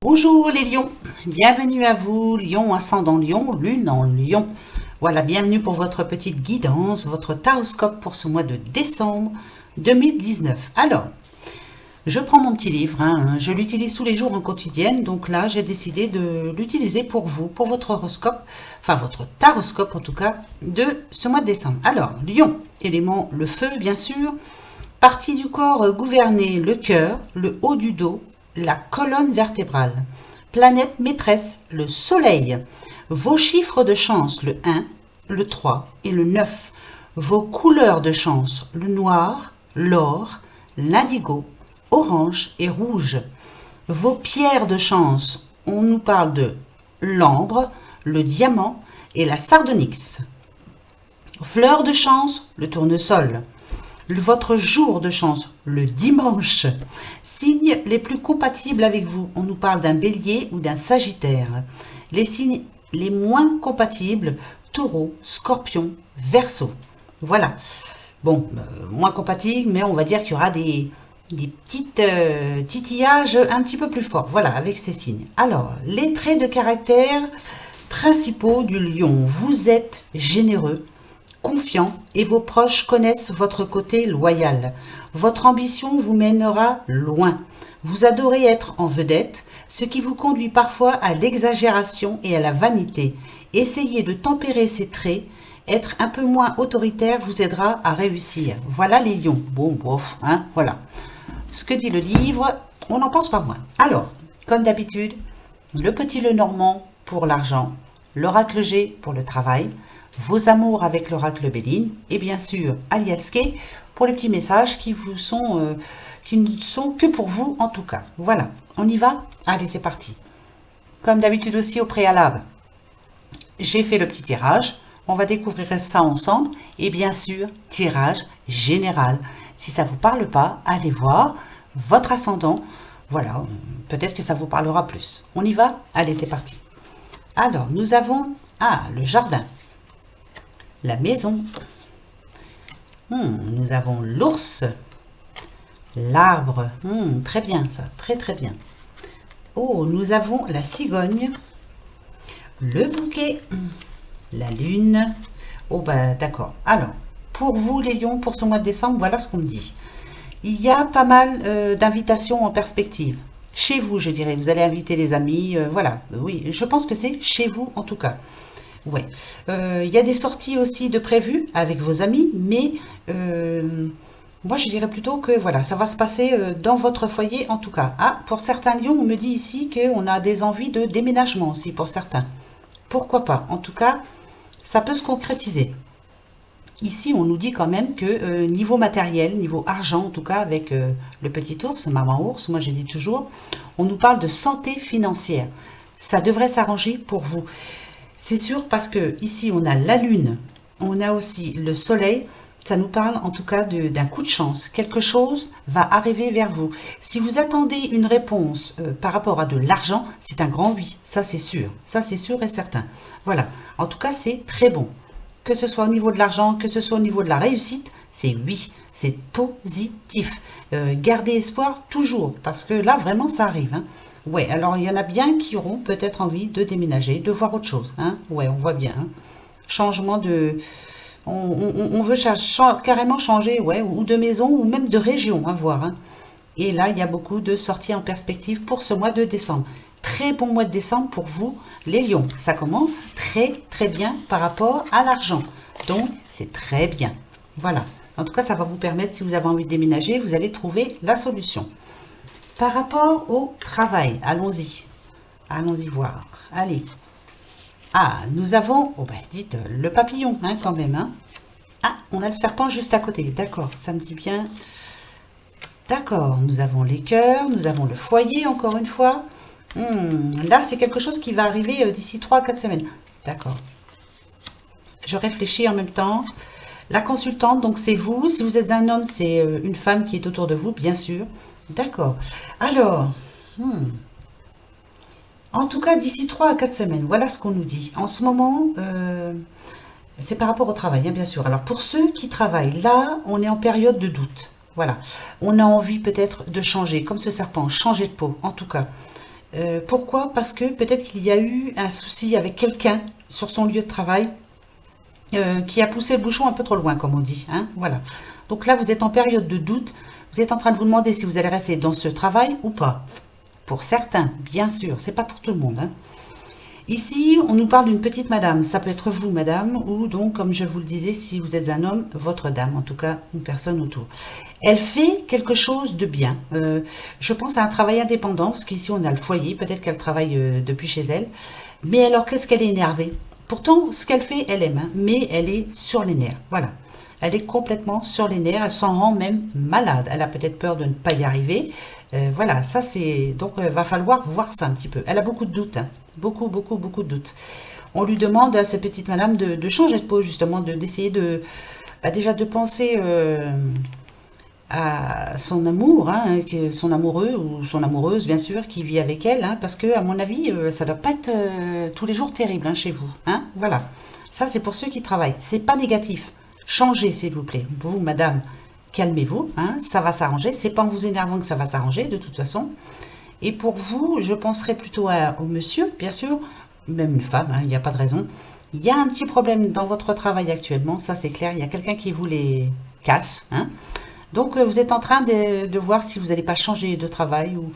Bonjour les lions, bienvenue à vous, lion, ascendant lion, lune en lion. Voilà, bienvenue pour votre petite guidance, votre taroscope pour ce mois de décembre 2019. Alors, je prends mon petit livre, je l'utilise tous les jours en quotidienne, donc là j'ai décidé de l'utiliser pour vous, pour votre horoscope, enfin votre taroscope en tout cas, de ce mois de décembre. Alors, lion, élément le feu bien sûr, partie du corps gouvernée, le cœur, le haut du dos, la colonne vertébrale. Planète maîtresse, le soleil. Vos chiffres de chance, le 1, le 3 et le 9. Vos couleurs de chance, le noir, l'or, l'indigo, orange et rouge. Vos pierres de chance, on nous parle de l'ambre, le diamant et la sardonyx. Fleurs de chance, le tournesol. Votre jour de chance, le dimanche. Signes les plus compatibles avec vous, on nous parle d'un bélier ou d'un sagittaire. Les signes les moins compatibles, taureau, scorpion, verseau. Voilà. Bon, moins compatibles, mais on va dire qu'il y aura des petites titillages un petit peu plus forts. Voilà, avec ces signes. Alors, les traits de caractère principaux du lion. Vous êtes généreux, confiant et vos proches connaissent votre côté loyal. Votre ambition vous mènera loin. Vous adorez être en vedette, ce qui vous conduit parfois à l'exagération et à la vanité. Essayez de tempérer ces traits. Être un peu moins autoritaire vous aidera à réussir. Voilà les lions. Bon, bof, voilà. Ce que dit le livre, on n'en pense pas moins. Alors, comme d'habitude, le petit Lenormand pour l'argent, l'oracle G pour le travail, vos amours avec l'oracle Béline et bien sûr alias K pour les petits messages qui vous sont qui ne sont que pour vous en tout cas. Voilà, on y va? Allez, c'est parti. Comme d'habitude aussi au préalable, j'ai fait le petit tirage. On va découvrir ça ensemble et bien sûr tirage général. Si ça ne vous parle pas, allez voir votre ascendant. Voilà, peut-être que ça vous parlera plus. On y va? Allez, c'est parti. Alors, nous avons le jardin. La maison. Nous avons l'ours. L'arbre. Très bien ça, très très bien. Oh, nous avons la cigogne. Le bouquet. La lune. Oh bah d'accord. Alors, pour vous les lions, pour ce mois de décembre, voilà ce qu'on me dit. Il y a pas mal d'invitations en perspective. Chez vous, je dirais. Vous allez inviter les amis. Voilà. Oui, je pense que c'est chez vous en tout cas. Ouais. Il y a des sorties aussi de prévues avec vos amis, mais moi je dirais plutôt que voilà, ça va se passer dans votre foyer en tout cas. Pour certains lions, on me dit ici qu'on a des envies de déménagement aussi pour certains. Pourquoi pas? En tout cas, ça peut se concrétiser. Ici, on nous dit quand même que niveau matériel, niveau argent en tout cas, avec le petit ours, maman ours, moi je dis toujours, on nous parle de santé financière. Ça devrait s'arranger pour vous. C'est sûr parce que ici on a la lune, on a aussi le soleil, ça nous parle en tout cas d'un coup de chance. Quelque chose va arriver vers vous. Si vous attendez une réponse par rapport à de l'argent, c'est un grand oui, ça c'est sûr et certain. Voilà, en tout cas c'est très bon. Que ce soit au niveau de l'argent, que ce soit au niveau de la réussite, c'est oui, c'est positif. Gardez espoir toujours, parce que là vraiment ça arrive. Ouais, alors il y en a bien qui auront peut-être envie de déménager, de voir autre chose. Ouais, on voit bien. Changement de... On veut carrément changer, ouais, ou de maison, ou même de région, à voir. Et là, il y a beaucoup de sorties en perspective pour ce mois de décembre. Très bon mois de décembre pour vous, les lions. Ça commence très, très bien par rapport à l'argent. Donc, c'est très bien. Voilà. En tout cas, ça va vous permettre, si vous avez envie de déménager, vous allez trouver la solution. Par rapport au travail, allons-y. Allons-y voir. Allez. Nous avons, dites, le papillon, quand même. On a le serpent juste à côté. D'accord, ça me dit bien. D'accord, nous avons les cœurs, nous avons le foyer, encore une fois. Là, c'est quelque chose qui va arriver d'ici 3 à 4 semaines. D'accord. Je réfléchis en même temps. La consultante, donc c'est vous. Si vous êtes un homme, c'est une femme qui est autour de vous, bien sûr. D'accord. Alors, en tout cas, d'ici 3 à 4 semaines, voilà ce qu'on nous dit. En ce moment, c'est par rapport au travail, bien sûr. Alors, pour ceux qui travaillent, là, on est en période de doute. Voilà. On a envie peut-être de changer, comme ce serpent, changer de peau, en tout cas. Pourquoi? Parce que peut-être qu'il y a eu un souci avec quelqu'un sur son lieu de travail qui a poussé le bouchon un peu trop loin, comme on dit. Hein, voilà. Donc là, vous êtes en période de doute. Vous êtes en train de vous demander si vous allez rester dans ce travail ou pas. Pour certains, bien sûr. C'est pas pour tout le monde. Hein. Ici, on nous parle d'une petite madame. Ça peut être vous, madame, ou donc, comme je vous le disais, si vous êtes un homme, votre dame, en tout cas, une personne autour. Elle fait quelque chose de bien. Je pense à un travail indépendant, parce qu'ici, on a le foyer. Peut-être qu'elle travaille depuis chez elle. Mais alors, qu'est-ce qu'elle est énervée? Pourtant, ce qu'elle fait, elle aime, hein, mais elle est sur les nerfs. Voilà. Elle est complètement sur les nerfs. Elle s'en rend même malade. Elle a peut-être peur de ne pas y arriver. Voilà, ça c'est... Donc, va falloir voir ça un petit peu. Elle a beaucoup de doutes. Hein. Beaucoup, beaucoup, beaucoup de doutes. On lui demande à cette petite madame de changer de peau, justement, d'essayer de... Bah, déjà de penser à son amour, hein, son amoureux ou son amoureuse, bien sûr, qui vit avec elle. Hein, parce que, à mon avis, ça ne doit pas être tous les jours terrible hein, chez vous. Hein, voilà. Ça, c'est pour ceux qui travaillent. C'est pas négatif. Changez, s'il vous plaît. Vous, madame, calmez-vous. Hein, ça va s'arranger. C'est pas en vous énervant que ça va s'arranger, de toute façon. Et pour vous, je penserais plutôt au monsieur, bien sûr, même une femme, hein, il n'y a pas de raison. Il y a un petit problème dans votre travail actuellement, ça c'est clair. Il y a quelqu'un qui vous les casse. Hein. Donc, vous êtes en train de voir si vous n'allez pas changer de travail ou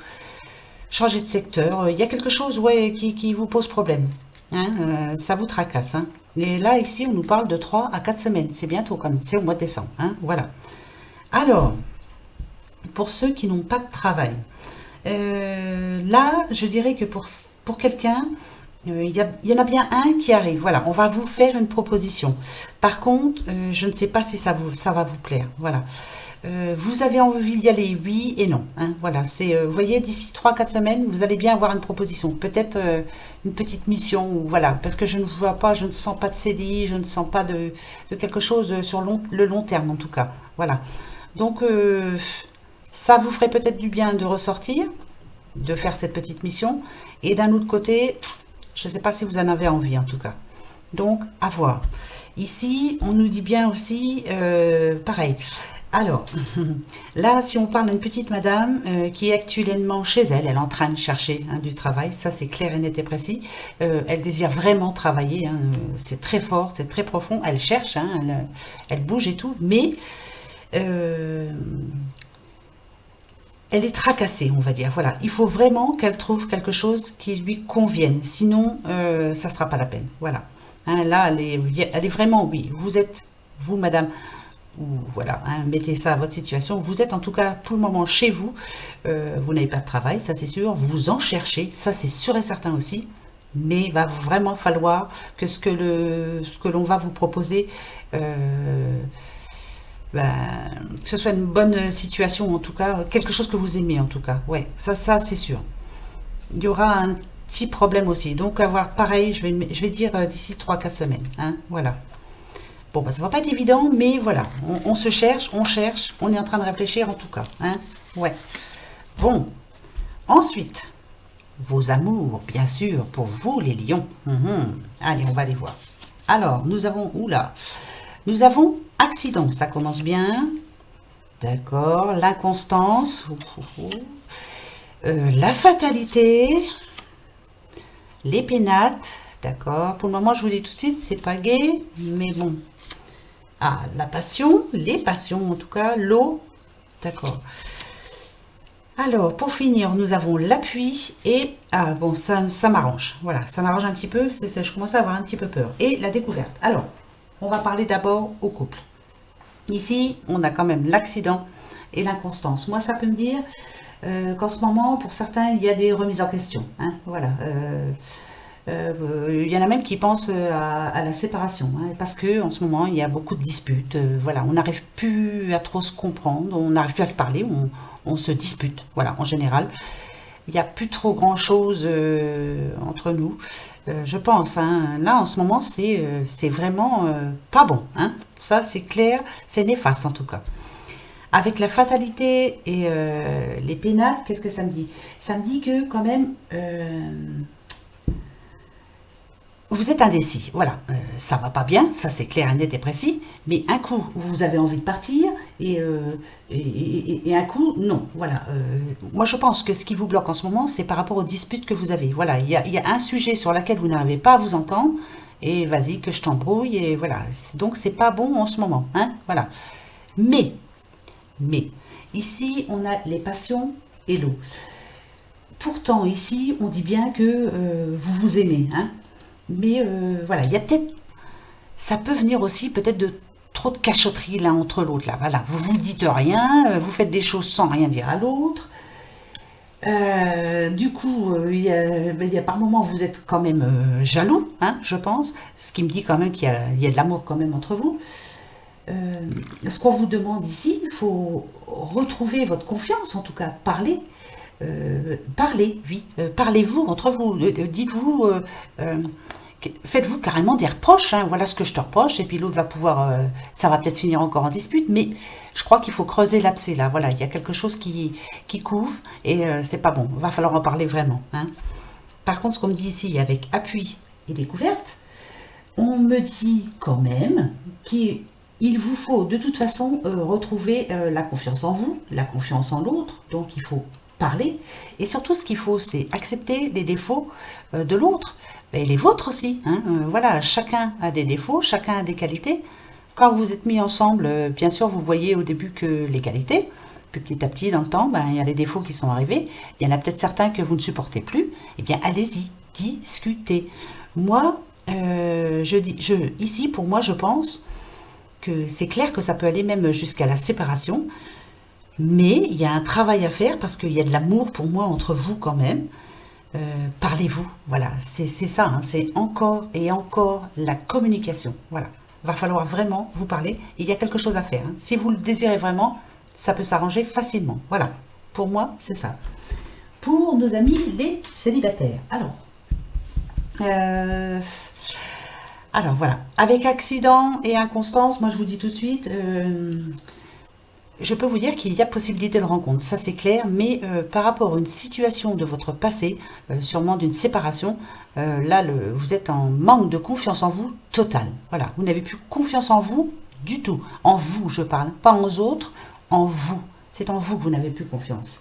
changer de secteur. Il y a quelque chose ouais, qui vous pose problème. Hein, ça vous tracasse. Hein. Et là, ici, on nous parle de 3 à 4 semaines. C'est bientôt quand même, c'est au mois de décembre. Hein, voilà. Alors, pour ceux qui n'ont pas de travail, là, je dirais que pour quelqu'un, il y en a bien un qui arrive. Voilà, on va vous faire une proposition. Par contre, je ne sais pas si ça va vous plaire. Voilà. Vous avez envie d'y aller, oui et non. Hein, voilà, vous voyez, d'ici 3-4 semaines, vous allez bien avoir une proposition. Peut-être une petite mission, ou voilà, parce que je ne vois pas, je ne sens pas de CDI, je ne sens pas de quelque chose sur le long terme, en tout cas. Voilà. Donc, ça vous ferait peut-être du bien de ressortir, de faire cette petite mission. Et d'un autre côté, je ne sais pas si vous en avez envie, en tout cas. Donc, à voir. Ici, on nous dit bien aussi, pareil. Alors, là, si on parle d'une petite madame qui est actuellement chez elle, elle est en train de chercher hein, du travail, ça c'est clair et net et précis. Elle désire vraiment travailler, hein, c'est très fort, c'est très profond. Elle cherche, hein, elle bouge et tout, mais elle est tracassée, on va dire. Voilà, il faut vraiment qu'elle trouve quelque chose qui lui convienne, sinon ça ne sera pas la peine. Voilà. Hein, là, elle est vraiment, oui, vous êtes, vous, madame, ou voilà, hein, mettez ça à votre situation. Vous êtes en tout cas pour le moment chez vous. Vous n'avez pas de travail, ça c'est sûr. Vous en cherchez, ça c'est sûr et certain aussi. Mais il va vraiment falloir que ce que l'on va vous proposer, que ce soit une bonne situation en tout cas, quelque chose que vous aimez en tout cas. Ouais, ça c'est sûr. Il y aura un petit problème aussi. Donc avoir pareil, je vais dire d'ici 3-4 semaines. Hein, voilà. Bon, bah, ça va pas être évident, mais voilà, on se cherche, on est en train de réfléchir en tout cas. Hein, ouais. Bon, ensuite, vos amours, bien sûr, pour vous les lions. Allez, on va les voir. Alors, nous avons, oula, nous avons accident, ça commence bien. D'accord, l'inconstance, la fatalité, les pénates. D'accord, pour le moment, je vous dis tout de suite, c'est pas gai, mais bon. Ah, la passion, les passions en tout cas, l'eau, d'accord. Alors, pour finir, nous avons l'appui et... Ah, bon, ça m'arrange, voilà, ça m'arrange un petit peu, je commence à avoir un petit peu peur. Et la découverte. Alors, on va parler d'abord au couple. Ici, on a quand même l'accident et l'inconstance. Moi, ça peut me dire qu'en ce moment, pour certains, il y a des remises en question. Hein, voilà. Il y en a même qui pensent à la séparation, hein, parce que en ce moment il y a beaucoup de disputes. Voilà, on n'arrive plus à trop se comprendre, on n'arrive plus à se parler, on se dispute. Voilà, en général, il n'y a plus trop grand chose entre nous. Je pense, hein, là en ce moment c'est vraiment pas bon. Hein. Ça c'est clair, c'est néfaste en tout cas. Avec la fatalité et les pénates, qu'est-ce que ça me dit? Ça me dit que quand même vous êtes indécis, voilà, ça va pas bien, ça c'est clair, net et précis, mais un coup, vous avez envie de partir, et un coup, non, voilà. Moi je pense que ce qui vous bloque en ce moment, c'est par rapport aux disputes que vous avez, voilà, il y a un sujet sur lequel vous n'arrivez pas à vous entendre, et vas-y que je t'embrouille, et voilà, donc c'est pas bon en ce moment, hein, voilà. Mais, ici on a les passions et l'eau. Pourtant ici, on dit bien que vous vous aimez, hein, mais voilà, il y a peut-être, ça peut venir aussi peut-être de trop de cachotterie l'un entre l'autre. Là, voilà, vous vous dites rien, vous faites des choses sans rien dire à l'autre. Du coup, il y a par moments vous êtes quand même jaloux, hein, je pense, ce qui me dit quand même il y a de l'amour quand même entre vous. Ce qu'on vous demande ici, il faut retrouver votre confiance, en tout cas, parler. Parlez, oui, parlez-vous entre vous, dites-vous, faites-vous carrément des reproches, hein, voilà ce que je te reproche, et puis l'autre va pouvoir, ça va peut-être finir encore en dispute, mais je crois qu'il faut creuser l'abcès là, voilà, il y a quelque chose qui couvre, et c'est pas bon, il va falloir en parler vraiment, hein. Par contre, ce qu'on me dit ici, avec appui et découverte, on me dit quand même qu'il vous faut de toute façon retrouver la confiance en vous, la confiance en l'autre, donc il faut parler, et surtout ce qu'il faut c'est accepter les défauts de l'autre, et les vôtres aussi, hein. Voilà, chacun a des défauts, chacun a des qualités. Quand vous êtes mis ensemble, bien sûr vous voyez au début que les qualités, puis petit à petit dans le temps, ben, il y a les défauts qui sont arrivés, il y en a peut-être certains que vous ne supportez plus, eh bien allez-y, discutez. Moi, ici pour moi je pense que c'est clair que ça peut aller même jusqu'à la séparation, mais il y a un travail à faire parce qu'il y a de l'amour pour moi entre vous quand même. Parlez-vous, voilà, c'est ça, hein, c'est encore et encore la communication. Voilà, va falloir vraiment vous parler. Il y a quelque chose à faire, hein. Si vous le désirez vraiment, ça peut s'arranger facilement. Voilà, pour moi, c'est ça. Pour nos amis les célibataires, euh, alors voilà, avec accident et inconstance, moi je vous dis tout de suite, je peux vous dire qu'il y a possibilité de rencontre, ça c'est clair, mais par rapport à une situation de votre passé, sûrement d'une séparation, là vous êtes en manque de confiance en vous total. Voilà, vous n'avez plus confiance en vous du tout. En vous, je parle, pas en autres, en vous. C'est en vous que vous n'avez plus confiance.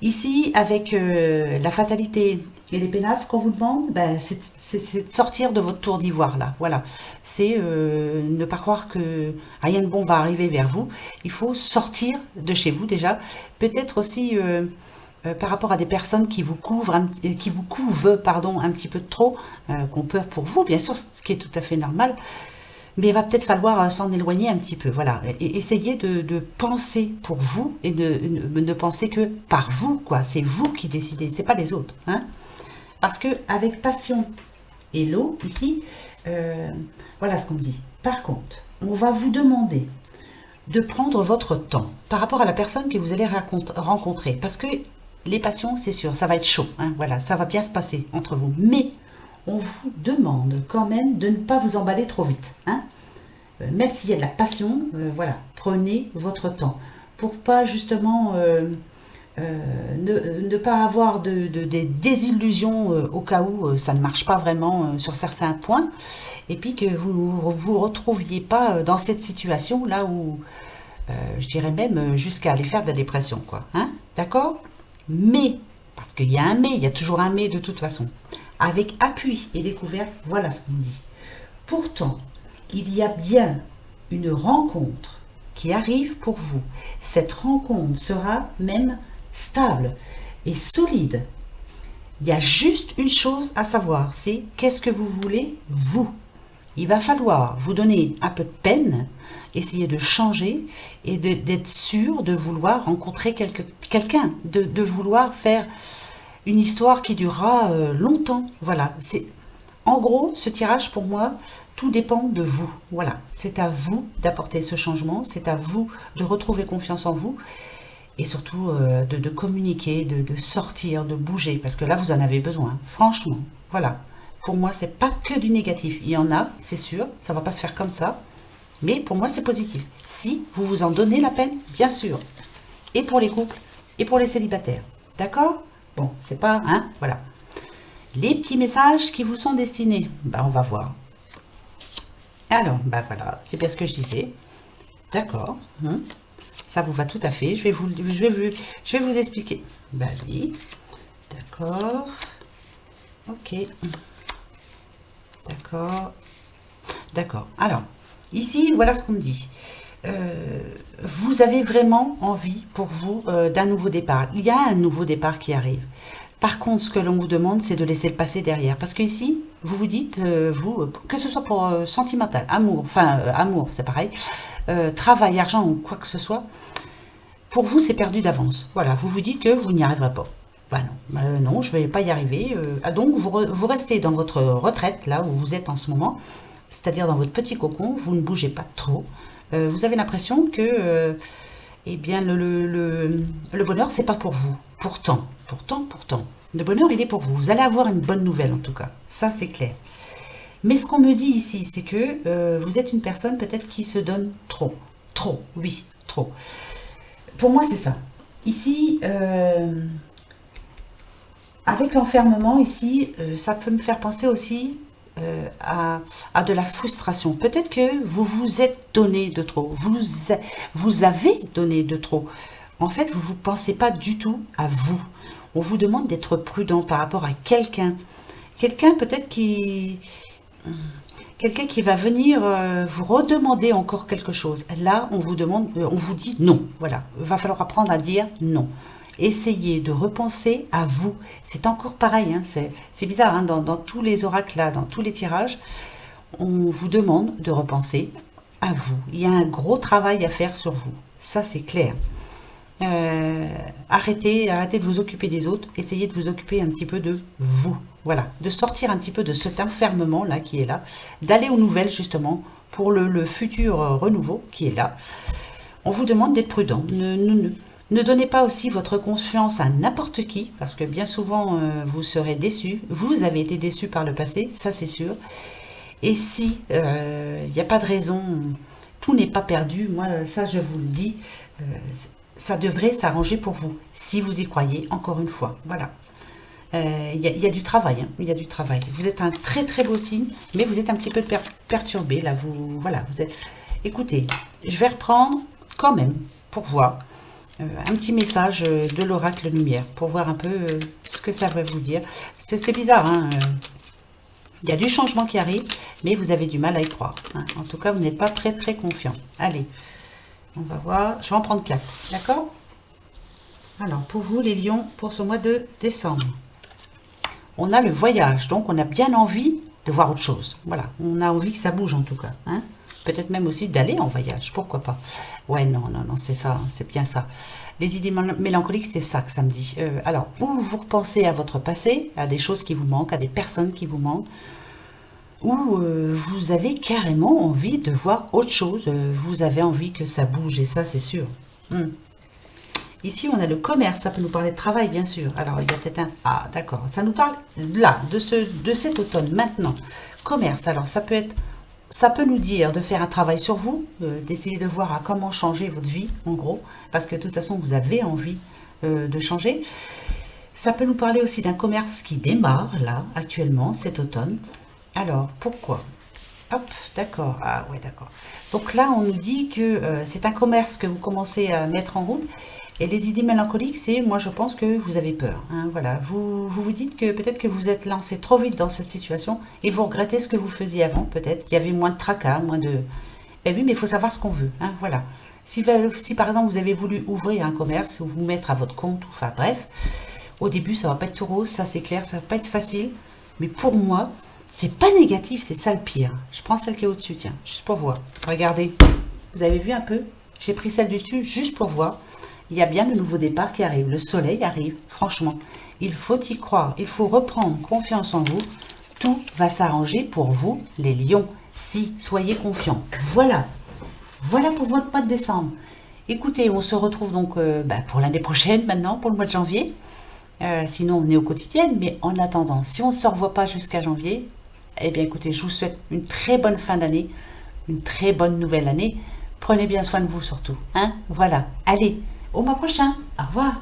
Ici, avec la fatalité et les pénates, ce qu'on vous demande, ben, c'est de sortir de votre tour d'ivoire, là. Voilà. C'est ne pas croire que rien de bon va arriver vers vous. Il faut sortir de chez vous, déjà. Peut-être aussi par rapport à des personnes qui vous couvrent, qui vous couvent, pardon, un petit peu trop, qui ont peur pour vous, bien sûr, ce qui est tout à fait normal. Mais il va peut-être falloir s'en éloigner un petit peu, voilà. Et essayer de penser pour vous et de ne penser que par vous, quoi. C'est vous qui décidez, c'est pas les autres, hein. Parce que avec passion et l'eau, ici, voilà ce qu'on me dit. Par contre, on va vous demander de prendre votre temps par rapport à la personne que vous allez rencontrer. Parce que les passions, c'est sûr, ça va être chaud, hein, voilà, ça va bien se passer entre vous. Mais on vous demande quand même de ne pas vous emballer trop vite, hein. Même s'il y a de la passion, voilà, prenez votre temps pour pas justement ne pas avoir des désillusions au cas où ça ne marche pas vraiment sur certains points, et puis que vous vous retrouviez pas dans cette situation là où je dirais même jusqu'à aller faire de la dépression, quoi, hein, d'accord. Mais, parce qu'il y a un mais, il y a toujours un mais de toute façon. Avec appui et découverte, voilà ce qu'on dit. Pourtant, il y a bien une rencontre qui arrive pour vous. Cette rencontre sera même stable et solide. Il y a juste une chose à savoir, c'est qu'est-ce que vous voulez, vous. Il va falloir vous donner un peu de peine, essayer de changer et d'être sûr de vouloir rencontrer quelqu'un, de vouloir faire une histoire qui durera longtemps. Voilà, c'est en gros ce tirage pour moi, tout dépend de vous. Voilà, c'est à vous d'apporter ce changement, c'est à vous de retrouver confiance en vous et surtout de communiquer, de sortir, de bouger, parce que là vous en avez besoin, franchement. Voilà, pour moi c'est pas que du négatif, il y en a, c'est sûr, ça va pas se faire comme ça, mais pour moi c'est positif. Si vous vous en donnez la peine, bien sûr, et pour les couples et pour les célibataires, d'accord. Bon, c'est pas, hein, voilà. les petits messages qui vous sont destinés. On va voir. Alors, voilà, c'est bien ce que je disais. D'accord. Ça vous va tout à fait. Je vais vous expliquer. Oui. D'accord. Ok. D'accord. D'accord. Alors, ici, voilà ce qu'on me dit. Vous avez vraiment envie pour vous d'un nouveau départ. Il y a un nouveau départ qui arrive. Par contre, ce que l'on vous demande, c'est de laisser le passé derrière. Parce que ici, vous vous dites, que ce soit pour sentimental, amour, amour, c'est pareil, travail, argent ou quoi que ce soit, pour vous, c'est perdu d'avance. Voilà, vous vous dites que vous n'y arriverez pas. Non, je ne vais pas y arriver. Donc, vous restez dans votre retraite, là où vous êtes en ce moment, c'est-à-dire dans votre petit cocon, vous ne bougez pas trop. Vous avez l'impression que eh bien, le bonheur, c'est pas pour vous. Pourtant, le bonheur, il est pour vous. Vous allez avoir une bonne nouvelle, en tout cas. Ça, c'est clair. Mais ce qu'on me dit ici, c'est que vous êtes une personne peut-être qui se donne trop. Trop, oui, trop. Pour moi, c'est ça. Ici, avec l'enfermement, ici, ça peut me faire penser aussi à de la frustration. Peut-être que vous vous êtes donné de trop. Vous avez donné de trop. En fait, vous ne pensez pas du tout à vous. On vous demande d'être prudent par rapport à quelqu'un. Quelqu'un peut-être quelqu'un qui va venir vous redemander encore quelque chose. Là, on vous demande, on vous dit non. Voilà, il va falloir apprendre à dire non. Essayez de repenser à vous. C'est encore pareil, hein, c'est bizarre, hein, dans tous les oracles là, dans tous les tirages, on vous demande de repenser à vous. Il y a un gros travail à faire sur vous. Ça, c'est clair. Arrêtez de vous occuper des autres. Essayez de vous occuper un petit peu de vous. Voilà, de sortir un petit peu de cet enfermement là qui est là, d'aller aux nouvelles justement pour le futur renouveau qui est là. On vous demande d'être prudent. Ne donnez pas aussi votre confiance à n'importe qui, parce que bien souvent, vous serez déçus. Vous avez été déçus par le passé, ça c'est sûr. Et si il n'y a pas de raison, tout n'est pas perdu, moi ça je vous le dis, ça devrait s'arranger pour vous, si vous y croyez, encore une fois. Voilà. Il y a du travail, hein, il y a du travail. Vous êtes un très très beau signe, mais vous êtes un petit peu perturbé, là. Voilà, vous êtes... Écoutez, je vais reprendre quand même, pour voir... un petit message de l'oracle lumière pour voir un peu ce que ça va vous dire. C'est bizarre, hein, il y a du changement qui arrive, mais vous avez du mal à y croire. Hein. En tout cas, vous n'êtes pas très très confiant. Allez, on va voir. Je vais en prendre 4, d'accord? Alors, pour vous, les lions, pour ce mois de décembre, on a le voyage, donc on a bien envie de voir autre chose. Voilà, on a envie que ça bouge en tout cas. Hein. Peut-être même aussi d'aller en voyage, pourquoi pas. Ouais, non, c'est ça, c'est bien ça. Les idées mélancoliques, c'est ça que ça me dit. Alors, ou vous repensez à votre passé, à des choses qui vous manquent, à des personnes qui vous manquent, ou vous avez carrément envie de voir autre chose. Vous avez envie que ça bouge, et ça, c'est sûr. Ici, on a le commerce, ça peut nous parler de travail, bien sûr. Alors, il y a peut-être un... Ah, d'accord, ça nous parle là, de cet automne, maintenant. Commerce, alors ça peut nous dire de faire un travail sur vous, d'essayer de voir à comment changer votre vie, en gros, parce que de toute façon, vous avez envie de changer. Ça peut nous parler aussi d'un commerce qui démarre, là, actuellement, cet automne. Alors, pourquoi? Hop, d'accord. Ah, ouais, d'accord. Donc là, on nous dit que c'est un commerce que vous commencez à mettre en route. Et les idées mélancoliques, c'est, moi, je pense que vous avez peur. Hein, voilà, vous dites que peut-être que vous êtes lancé trop vite dans cette situation et vous regrettez ce que vous faisiez avant, peut-être. Il y avait moins de tracas, moins de... Eh oui, mais il faut savoir ce qu'on veut. Hein, voilà. Si, par exemple, vous avez voulu ouvrir un commerce ou vous mettre à votre compte, enfin bref, au début, ça va pas être tout rose, ça c'est clair, ça va pas être facile. Mais pour moi, c'est pas négatif, c'est ça le pire. Je prends celle qui est au-dessus, tiens, juste pour voir. Regardez, vous avez vu un peu? J'ai pris celle du dessus juste pour voir. Il y a bien le nouveau départ qui arrive, le soleil arrive, franchement. Il faut y croire, il faut reprendre confiance en vous. Tout va s'arranger pour vous, les lions, si, soyez confiants. Voilà, voilà pour votre mois de décembre. Écoutez, on se retrouve donc pour l'année prochaine maintenant, pour le mois de janvier. Sinon, on est au quotidien, mais en attendant, si on ne se revoit pas jusqu'à janvier, eh bien écoutez, je vous souhaite une très bonne fin d'année, une très bonne nouvelle année. Prenez bien soin de vous surtout. Hein, voilà, allez. Au mois prochain. Au revoir.